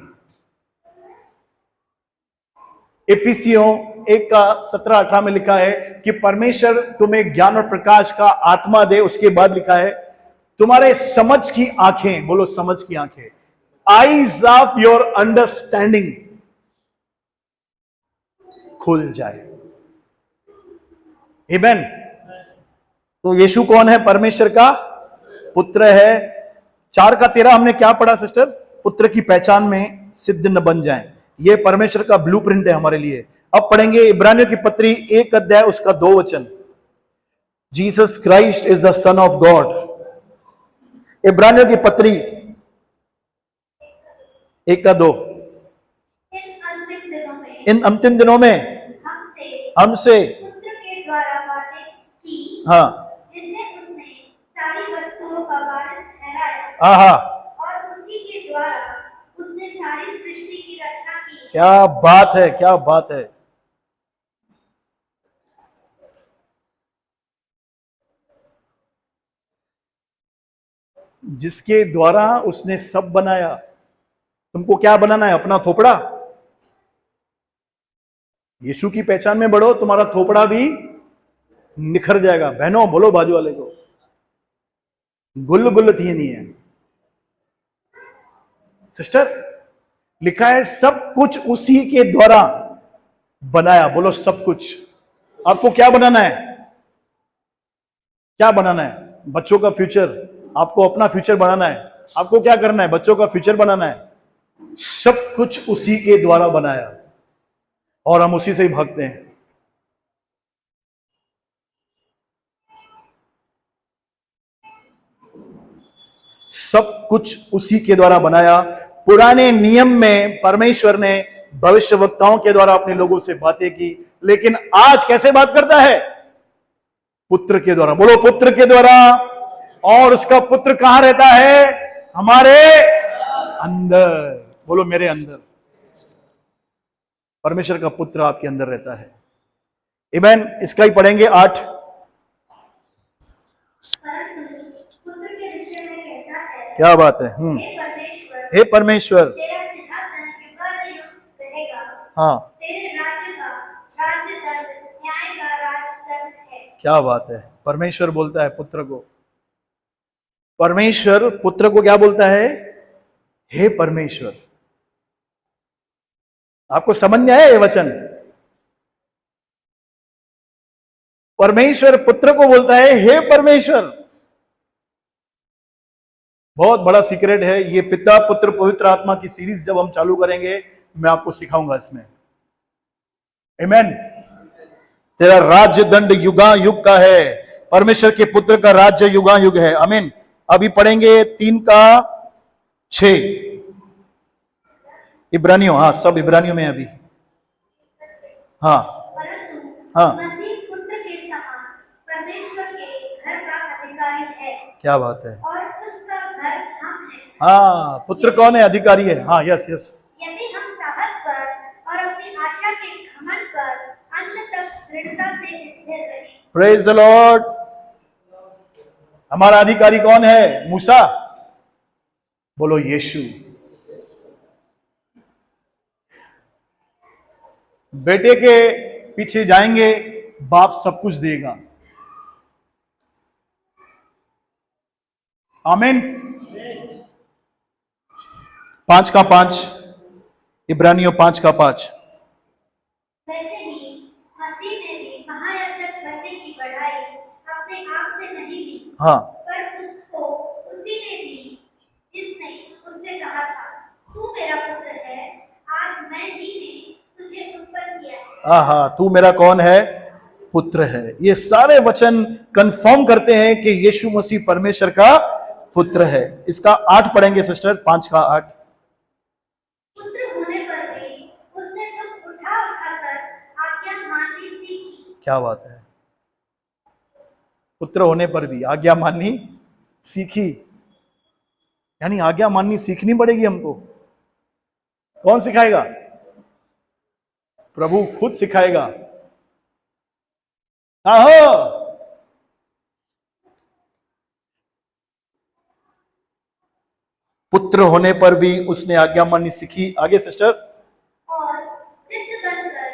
Speaker 1: इफिसियों 1 का 17-18 में लिखा है कि परमेश्वर तुम्हें ज्ञान और प्रकाश का आत्मा दे। उसके बाद लिखा है, तुम्हारे समझ की आंखें, बोलो समझ की आंखें, आईज ऑफ योर अंडरस्टैंडिंग खुल जाए। आमेन। तो यीशु कौन है? परमेश्वर का पुत्र है। 4:13 हमने क्या पढ़ा सिस्टर? पुत्र की पहचान में सिद्ध न बन जाएं। ये परमेश्वर का ब्लूप्रिंट है हमारे लिए। अब पढ़ेंगे इब्रानियों की पत्री 1 अध्याय उसका 2 वचन। Jesus Christ is the son of God. इब्रानियों की पत्री 1 का 2।
Speaker 2: इन अंतिम दिनों में
Speaker 1: इन अंतिम दिनों में
Speaker 2: हमसे
Speaker 1: हमसे
Speaker 2: पुत्र के द्वारा बातें की,
Speaker 1: हाँ
Speaker 2: जिससे उसने सारी वस्तुओं का वारिस ठहराया,
Speaker 1: हाँ हाँ,
Speaker 2: और उसी के द्वारा उसने सारी सृष्टि की रचना की।
Speaker 1: क्या बात है, क्या बात है। जिसके द्वारा उसने सब बनाया। तुमको क्या बनाना है? अपना थोपड़ा। यीशु की पहचान में बढ़ो, तुम्हारा थोपड़ा भी निखर जाएगा। बहनों बोलो बाजू वाले को, गुल गुल थी नहीं है। सिस्टर, लिखा है सब कुछ उसी के द्वारा बनाया। बोलो सब कुछ। आपको क्या बनाना है? क्या बनाना है? बच्चों का फ्यूचर। आपको अपना फ्यूचर बनाना है। आपको क्या करना है? बच्चों का फ्यूचर बनाना है। सब कुछ उसी के द्वारा बनाया और हम उसी से ही भागते हैं। सब कुछ उसी के द्वारा बनाया। पुराने नियम में परमेश्वर ने भविष्यवक्ताओं के द्वारा अपने लोगों से बातें की, लेकिन आज कैसे बात करता है? पुत्र के द्वारा। बोलो पुत्र के द्वारा। और उसका पुत्र कहां रहता है? हमारे अंदर। बोलो मेरे अंदर। परमेश्वर का पुत्र आपके अंदर रहता है। आमीन। इसका ही पढ़ेंगे 8।
Speaker 2: परंतु पुत्र के विषय में कहता है,
Speaker 1: क्या बात है। हे परमेश्वर,
Speaker 2: तेरा सिंहासन युगानुयुग रहेगा,
Speaker 1: हाँ
Speaker 2: तेरे राज्य का राजदंड न्याय का राजदंड है।
Speaker 1: क्या बात है। परमेश्वर बोलता है पुत्र को। परमेश्वर पुत्र को क्या बोलता है? हे परमेश्वर। आपको समझ में आया ये वचन? परमेश्वर पुत्र को बोलता है हे परमेश्वर। बहुत बड़ा सीक्रेट है ये। पिता पुत्र पवित्र आत्मा की सीरीज जब हम चालू करेंगे, मैं आपको सिखाऊंगा इसमें। आमीन। तेरा राज्य दंड युगा युग का है। परमेश्वर के पुत्र का राज्य युगा युग है। आमीन। अभी पढ़ेंगे 3 का 6। इब्रानियों, हाँ सब इब्रानियों में है अभी। हाँ
Speaker 2: परंतु
Speaker 1: हाँ,
Speaker 2: मसीह पुत्र के समान परमेश्वर के घर का अधिकारी है,
Speaker 1: क्या बात है।
Speaker 2: और उसका घर हम हैं।
Speaker 1: हाँ, पुत्र कौन है? अधिकारी है। हाँ, यस यस।
Speaker 2: यदि हम साहस पर और अपनी आशा के घमंड पर अंत तक दृढ़ता से स्थिर रहें।
Speaker 1: Praise the Lord. हमारा अधिकारी कौन है? मूसा? बोलो यीशु। बेटे के पीछे जाएंगे, बाप सब कुछ देगा। आमीन। 5 का 5, इब्रानियों 5 का 5।
Speaker 2: वैसे ही मसीह ने भी महायाजक बनने की बढ़ाई अपने आप से नहीं ली,
Speaker 1: हाँ
Speaker 2: पर उसको उसी ने दी जिसने उससे कहा था, तू मेरा पुत्र है, आज मैं ही ने तुझे उत्पन्न किया है।
Speaker 1: हाँ, तू मेरा कौन है? पुत्र है। ये सारे वचन कंफर्म करते हैं कि यीशु मसीह परमेश्वर का पुत्र है। इसका 8 पढ़ेंगे सिस्टर, 5 का 8।
Speaker 2: पुत्र होने पर भी उसने तुम उठा उठाकर आज्ञा माननी सीखी।
Speaker 1: क्या बात है। पुत्र होने पर भी आज्ञा माननी सीखी। यानी आज्ञा माननी सीखनी पड़ेगी हमको। कौन सिखाएगा? प्रभु खुद सिखाएगा। आहो। पुत्र होने पर भी उसने आज्ञा माननी सीखी। आगे सिस्टर।
Speaker 2: और सिद्ध बनकर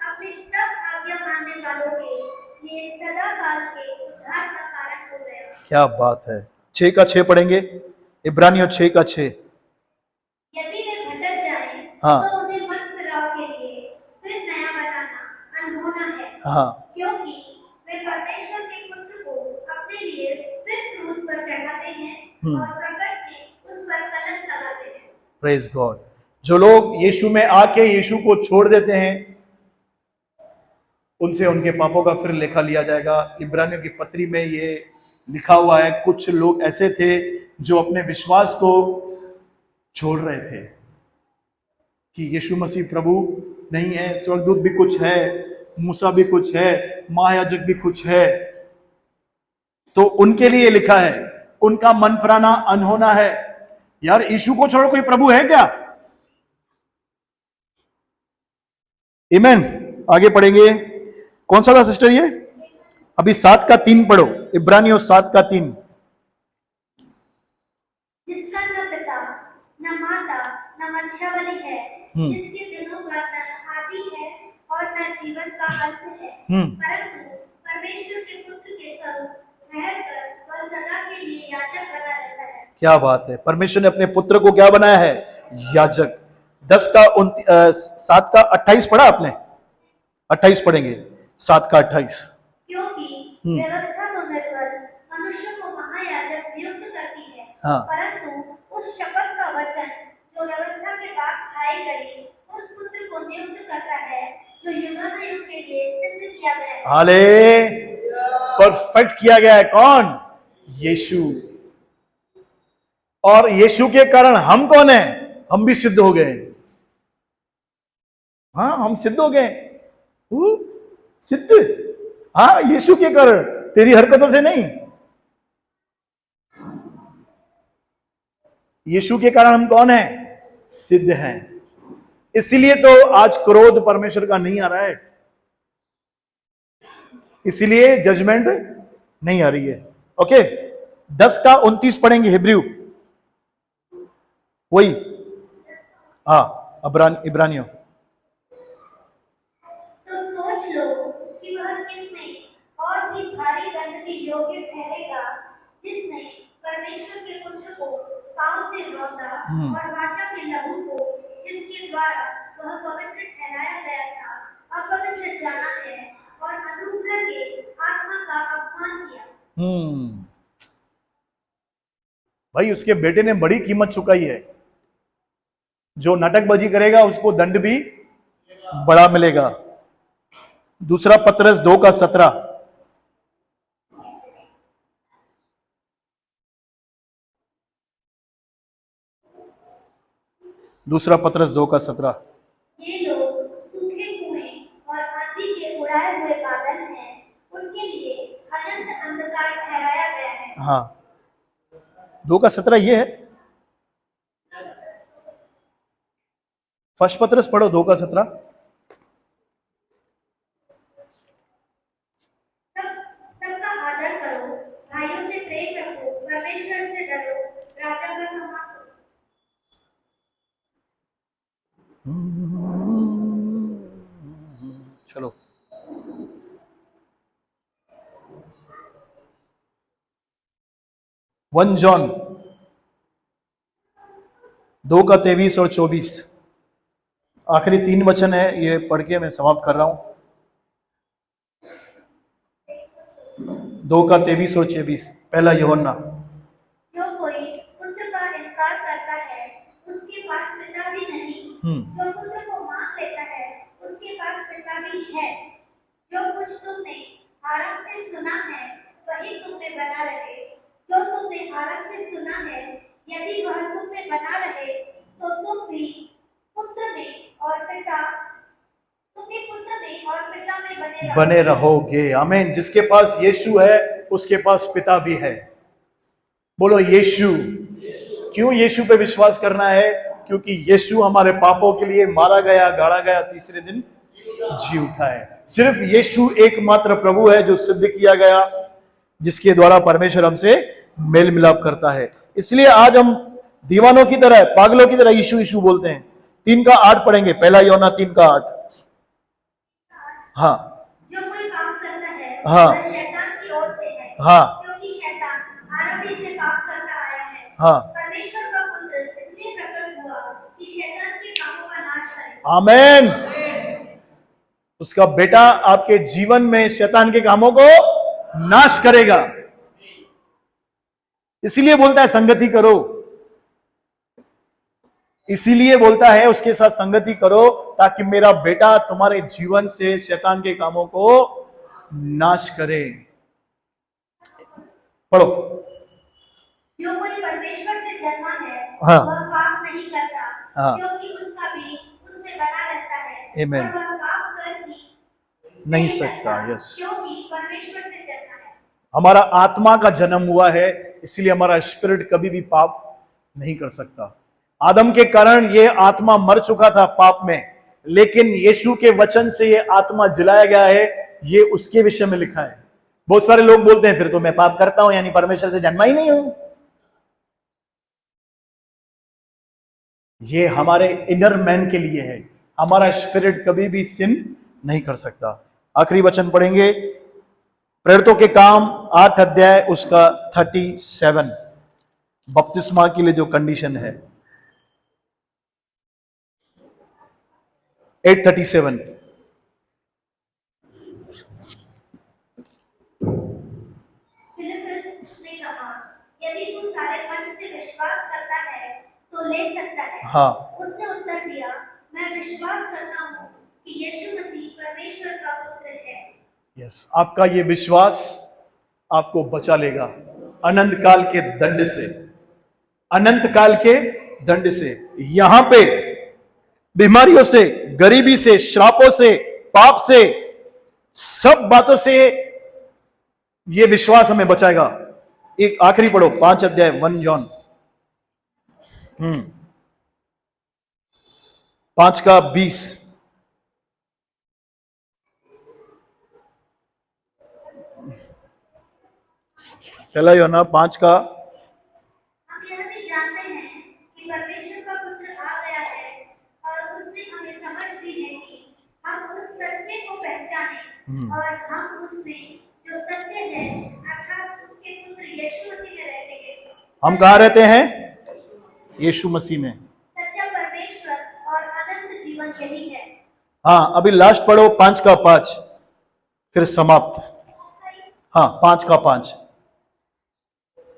Speaker 2: अपने सब आज्ञा मानने वालों के लिए सदा काल के उद्धार का कारण हो गया।
Speaker 1: क्या बात है। 6 का 6 पढ़ेंगे, इब्रानियों 6 का 6।
Speaker 2: यदि वे भटक जाएं,
Speaker 1: हाँ
Speaker 2: तो उन्हें मत फिराव के लिए फिर नया बनाना अनहोना है,
Speaker 1: हाँ
Speaker 2: क्योंकि वे परमेश्वर के पुत्र को और प्रकट में उस पर कलंक लगाते हैं।
Speaker 1: Praise God. जो लोग यीशु में आके यीशु को छोड़ देते हैं, उनसे उनके पापों का फिर लेखा लिया जाएगा। इब्रानियों की पत्री में ये लिखा हुआ है। कुछ लोग ऐसे थे जो अपने विश्वास को छोड़ रहे थे कि यीशु मसीह प्रभु नहीं है, स्वर्गदूत भी कुछ है, मूसा भी कुछ है, महायाजक भी कुछ है। तो उनके लिए लिखा है, उनका मन प्राणा अनहोना है। यार यीशु को छोड़ कोई प्रभु है क्या? आमीन। आगे पढ़ेंगे। कौन सा था सिस्टर ये? अभी 7:3 पढ़ो, इब्रानियों 7:3।
Speaker 2: जिसका न पिता न माता न वंशावली है, जिसके दिनों का न आदि है और न जीवन का अंत है, परंतु परमेश्वर के पुत्र के स्वरूप रहकर वह सदा के लिए याजक बना रहता है।
Speaker 1: क्या बात है! परमेश्वर ने अपने पुत्र को क्या बनाया है? याजक। 7:28 पढ़ा आपने? 28 पढ़ेंगे, 7:28।
Speaker 2: क्योंकि व्यवस्था तो निर्बल मनुष्य को महायाजक नियुक्त करती है,
Speaker 1: हाँ।
Speaker 2: परंतु उस शपथ का वचन जो व्यवस्था के बाद खाई गई उस पुत्र को नियुक्त करता है, जो युगानुयुग के लिए सिद्ध किया गया है।
Speaker 1: हाले परफेक्ट किया गया है। कौन? यीशु। और यीशु के कारण हम कौन है? हम भी सिद्ध हो गए। हाँ, हम सिद्ध हो गए। सिद्ध, हाँ, यीशु के कारण, तेरी हरकतों से नहीं। यीशु के कारण हम कौन है? सिद्ध हैं। इसीलिए तो आज क्रोध परमेश्वर का नहीं आ रहा है, इसीलिए जजमेंट नहीं आ रही है। ओके, 10:29 पढ़ेंगे, हिब्रू वही, हाँ, इब्रानियों।
Speaker 2: तो सोच लो कि वह कितने और भी भारी दंड के योग्य ठहरेगा, जिसने परमेश्वर के पुत्र को पांव से रौंदा और वाचा में लहू को, जिसके द्वारा वह पवित्र ठहराया गया था, अपवित्र जाना है और अनुग्रह के आत्मा का अपमान किया।
Speaker 1: भाई, उसके बेटे ने बड़ी कीमत चुकाई है। जो नाटकबाजी करेगा उसको दंड भी बड़ा मिलेगा। दूसरा पतरस 2:17। दूसरा पतरस 2:17।
Speaker 2: ये लोग सूखे कुएं और आंधी के उड़ाए हुए बादल हैं, उनके लिए अनंत अंधकार ठहराया गया है।
Speaker 1: हाँ, 2:17 ये है। फर्स्ट पतरस पढ़ो, 2:17।
Speaker 2: सबका आदर करो, भाइयों से प्रेम रखो, परमेश्वर से डरो, राजा का सम्मान करो।
Speaker 1: चलो, वन जॉन 2:23 और 24, आखिरी 3 वचन है, ये पढ़ के मैं समाप्त कर रहा हूं। 2:23 और 24, पहला यूहन्ना।
Speaker 2: जो कोई पुत्र का इनकार करता है, उसके पास पिता भी नहीं। जो पुत्र को मांग लेता है, उसके पास पिता भी है। जो कुछ तुमने आरंभ से सुना है, वही तुम में बना रहे। जो तुमने आरंभ से सुना है, यदि वह तुम में बना रहे, तो तुम भी पुत्र में और पिता में
Speaker 1: बने रहोगे। आमीन। जिसके पास यीशु है उसके पास पिता भी है। बोलो यीशु। क्यों यीशु पे विश्वास करना है? क्योंकि यीशु हमारे पापों के लिए मारा गया, गाड़ा गया, तीसरे दिन जी उठा है। सिर्फ यीशु एकमात्र प्रभु है जो सिद्ध किया गया, जिसके द्वारा परमेश्वर हमसे मेल मिलाप करता है। इसलिए आज हम दीवानों की तरह, पागलों की तरह यीशु यीशु बोलते हैं। 3:8 पढ़ेंगे, पहला यूहन्ना 3:8। हाँ,
Speaker 2: जो कोई पाप करता है,
Speaker 1: हाँ,
Speaker 2: वह शैतान की ओर से है।
Speaker 1: हाँ,
Speaker 2: क्योंकि शैतान आरंभ से पाप करता आया है।
Speaker 1: हाँ।
Speaker 2: परमेश्वर का पुत्र इसलिए प्रकट हुआ कि शैतान के कामों का नाश करे।
Speaker 1: आमीन। उसका बेटा आपके जीवन में शैतान के कामों को नाश करेगा। इसीलिए बोलता है संगति करो, इसीलिए बोलता है उसके साथ संगति करो, ताकि मेरा बेटा तुम्हारे जीवन से शैतान के कामों को नाश करे। पढ़ो।
Speaker 2: जो कोई परमेश्वर से जन्मा है
Speaker 1: हाँ।
Speaker 2: वह पाप नहीं करता,
Speaker 1: हाँ।
Speaker 2: क्योंकि उसका बीज उसमें बना रहता है।
Speaker 1: Amen.
Speaker 2: और वह पाप कर ही
Speaker 1: नहीं सकता। यस,
Speaker 2: क्योंकि परमेश्वर से जन्मा है।
Speaker 1: हमारा आत्मा का जन्म हुआ है, इसलिए हमारा स्पिरिट कभी भी पाप नहीं कर सकता। आदम के कारण ये आत्मा मर चुका था पाप में, लेकिन यीशु के वचन से ये आत्मा जिलाया गया है, ये उसके विषय में लिखा है। बहुत सारे लोग बोलते हैं फिर तो मैं पाप करता हूं, यानी परमेश्वर से जन्मा ही नहीं हूं। ये हमारे इनर मैन के लिए है, हमारा स्पिरिट कभी भी सिन नहीं कर सकता। आखिरी वचन पढ़ेंगे, प्रेरितों के काम 8 अध्याय उसका 37, बपतिस्मा के लिए जो कंडीशन है। 8:37।
Speaker 2: फिलिप्पुस ने कहा, यदि तू सारे मन से विश्वास करता है तो ले सकता है।
Speaker 1: हाँ।
Speaker 2: उसने उत्तर दिया, मैं विश्वास करता हूँ कि यीशु मसीह परमेश्वर का पुत्र है।
Speaker 1: यस, आपका ये विश्वास आपको बचा लेगा अनंत काल के दंड से, अनंत काल के दंड से। यहां पे बीमारियों से, गरीबी से, श्रापों से, पाप से, सब बातों से ये विश्वास हमें बचाएगा। एक आखिरी पढ़ो, 5 अध्याय 1 जॉन 5:20। पहला यूहन्ना 5 का
Speaker 2: हम यह भी जानते हैं कि परमेश्वर का पुत्र आ गया है और उसने हमें समझ दी है कि हम उस सच्चे को पहचाने और हम उसमें जो सत्य है अर्थात उसके पुत्र यीशु मसीह में रहते हैं।
Speaker 1: हम कहाँ रहते हैं? यीशु मसीह में।
Speaker 2: सच्चा परमेश्वर और अनंत जीवन यही है।
Speaker 1: हाँ, अभी लास्ट पढ़ो 5:5, फिर समाप्त। हाँ, 5:5।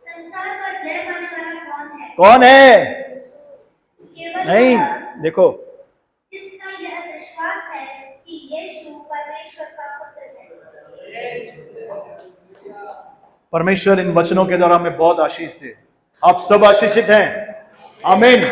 Speaker 2: संसार का जय पाने वाला कौन है?
Speaker 1: कौन है?
Speaker 2: केवल
Speaker 1: नहीं,
Speaker 2: वह
Speaker 1: देखो,
Speaker 2: जिसका यह विश्वास है कि यीशु परमेश्वर का पुत्र है।
Speaker 1: परमेश्वर इन वचनों के द्वारा हमें बहुत आशीष दे। आप सब आशीषित हैं। आमीन।